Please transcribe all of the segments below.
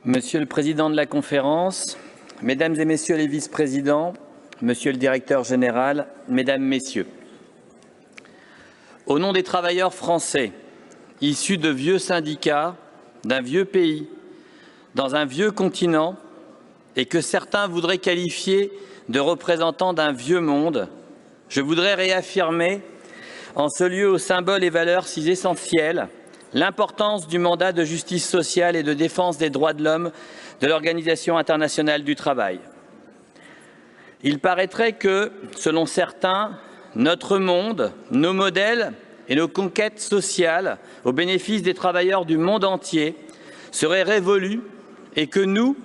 Monsieur le Président de la Conférence, Mesdames et Messieurs les vice-présidents, Monsieur le Directeur général, Mesdames, Messieurs, au nom des travailleurs français, issus de vieux syndicats, d'un vieux pays, dans un vieux continent, et que certains voudraient qualifier de représentants d'un vieux monde, je voudrais réaffirmer, en ce lieu aux symboles et valeurs si essentiels, l'importance du mandat de justice sociale et de défense des droits de l'homme de l'Organisation internationale du travail. Il paraîtrait que, selon certains, notre monde, nos modèles et nos conquêtes sociales au bénéfice des travailleurs du monde entier seraient révolus et que nous,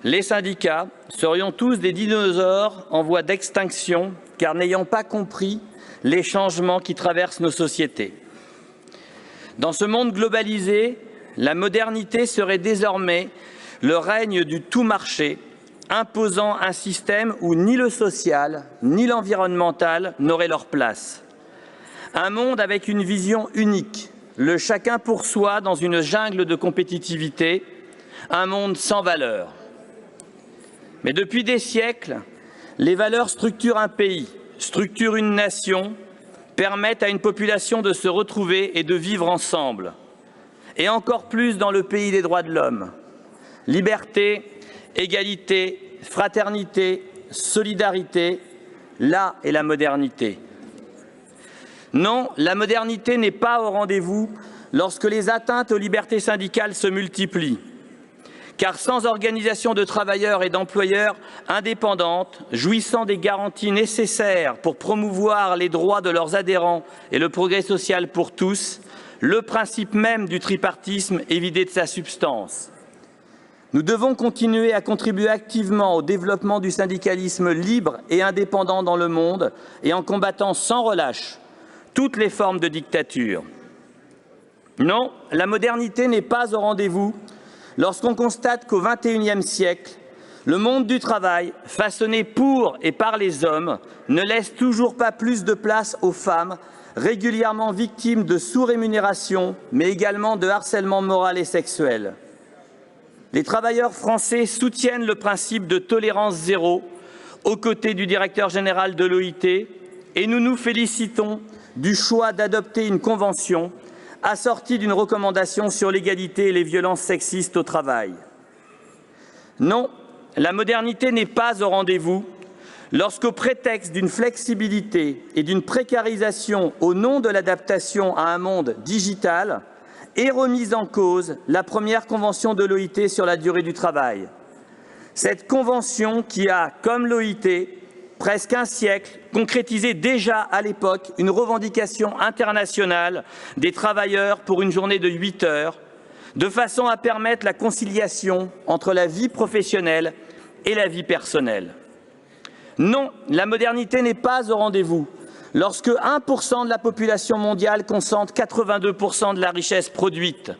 les syndicats, serions tous des dinosaures en voie d'extinction car n'ayant pas compris les changements qui traversent nos sociétés. Dans ce monde globalisé, la modernité serait désormais le règne du tout marché, imposant un système où ni le social ni l'environnemental n'auraient leur place. Un monde avec une vision unique, le chacun pour soi dans une jungle de compétitivité, un monde sans valeurs. Mais depuis des siècles, les valeurs structurent un pays, structurent une nation, permettent à une population de se retrouver et de vivre ensemble. Et encore plus dans le pays des droits de l'homme. Liberté, égalité, fraternité, solidarité, là est la modernité. Non, la modernité n'est pas au rendez-vous lorsque les atteintes aux libertés syndicales se multiplient. Car sans organisation de travailleurs et d'employeurs indépendantes, jouissant des garanties nécessaires pour promouvoir les droits de leurs adhérents et le progrès social pour tous, le principe même du tripartisme est vidé de sa substance. Nous devons continuer à contribuer activement au développement du syndicalisme libre et indépendant dans le monde et en combattant sans relâche toutes les formes de dictature. Non, la modernité n'est pas au rendez-vous lorsqu'on constate qu'au XXIe siècle, le monde du travail, façonné pour et par les hommes, ne laisse toujours pas plus de place aux femmes, régulièrement victimes de sous-rémunération, mais également de harcèlement moral et sexuel. Les travailleurs français soutiennent le principe de tolérance zéro aux côtés du directeur général de l'OIT et nous nous félicitons du choix d'adopter une convention assortie d'une recommandation sur l'égalité et les violences sexistes au travail. Non, la modernité n'est pas au rendez-vous lorsqu'au prétexte d'une flexibilité et d'une précarisation au nom de l'adaptation à un monde digital est remise en cause la première convention de l'OIT sur la durée du travail. Cette convention qui a, comme l'OIT, presque un siècle, concrétisé déjà à l'époque une revendication internationale des travailleurs pour une journée de 8 heures, de façon à permettre la conciliation entre la vie professionnelle et la vie personnelle. Non, la modernité n'est pas au rendez-vous lorsque 1% de la population mondiale concentre 82% de la richesse produite.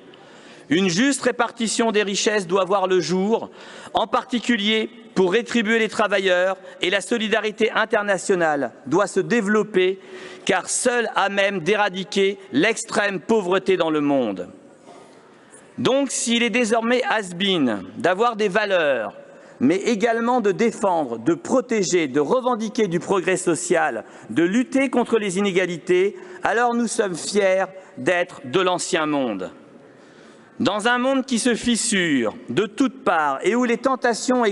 Une juste répartition des richesses doit voir le jour, en particulier pour rétribuer les travailleurs, et la solidarité internationale doit se développer, car seule à même d'éradiquer l'extrême pauvreté dans le monde. Donc, s'il est désormais has-been d'avoir des valeurs, mais également de défendre, de protéger, de revendiquer du progrès social, de lutter contre les inégalités, alors nous sommes fiers d'être de l'ancien monde. Dans un monde qui se fissure de toutes parts et où les tentations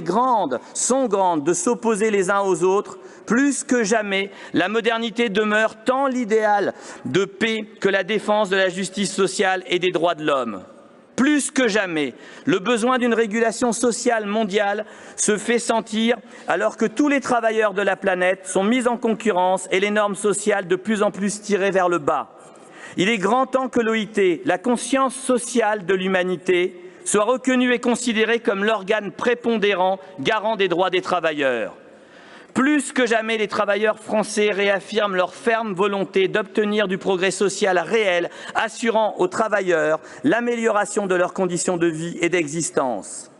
sont grandes de s'opposer les uns aux autres, plus que jamais, la modernité demeure tant l'idéal de paix que la défense de la justice sociale et des droits de l'homme. Plus que jamais, le besoin d'une régulation sociale mondiale se fait sentir alors que tous les travailleurs de la planète sont mis en concurrence et les normes sociales de plus en plus tirées vers le bas. Il est grand temps que l'OIT, la conscience sociale de l'humanité, soit reconnue et considérée comme l'organe prépondérant garant des droits des travailleurs. Plus que jamais, les travailleurs français réaffirment leur ferme volonté d'obtenir du progrès social réel, assurant aux travailleurs l'amélioration de leurs conditions de vie et d'existence.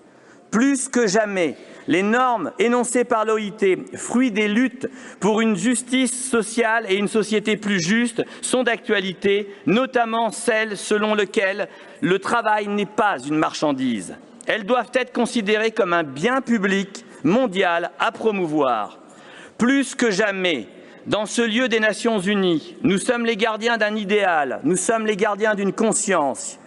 Plus que jamais, les normes énoncées par l'OIT, fruit des luttes pour une justice sociale et une société plus juste, sont d'actualité, notamment celles selon lesquelles le travail n'est pas une marchandise. Elles doivent être considérées comme un bien public mondial à promouvoir. Plus que jamais, dans ce lieu des Nations Unies, nous sommes les gardiens d'un idéal, nous sommes les gardiens d'une conscience.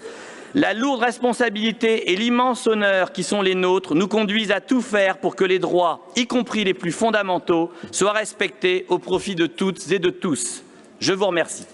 La lourde responsabilité et l'immense honneur qui sont les nôtres nous conduisent à tout faire pour que les droits, y compris les plus fondamentaux, soient respectés au profit de toutes et de tous. Je vous remercie.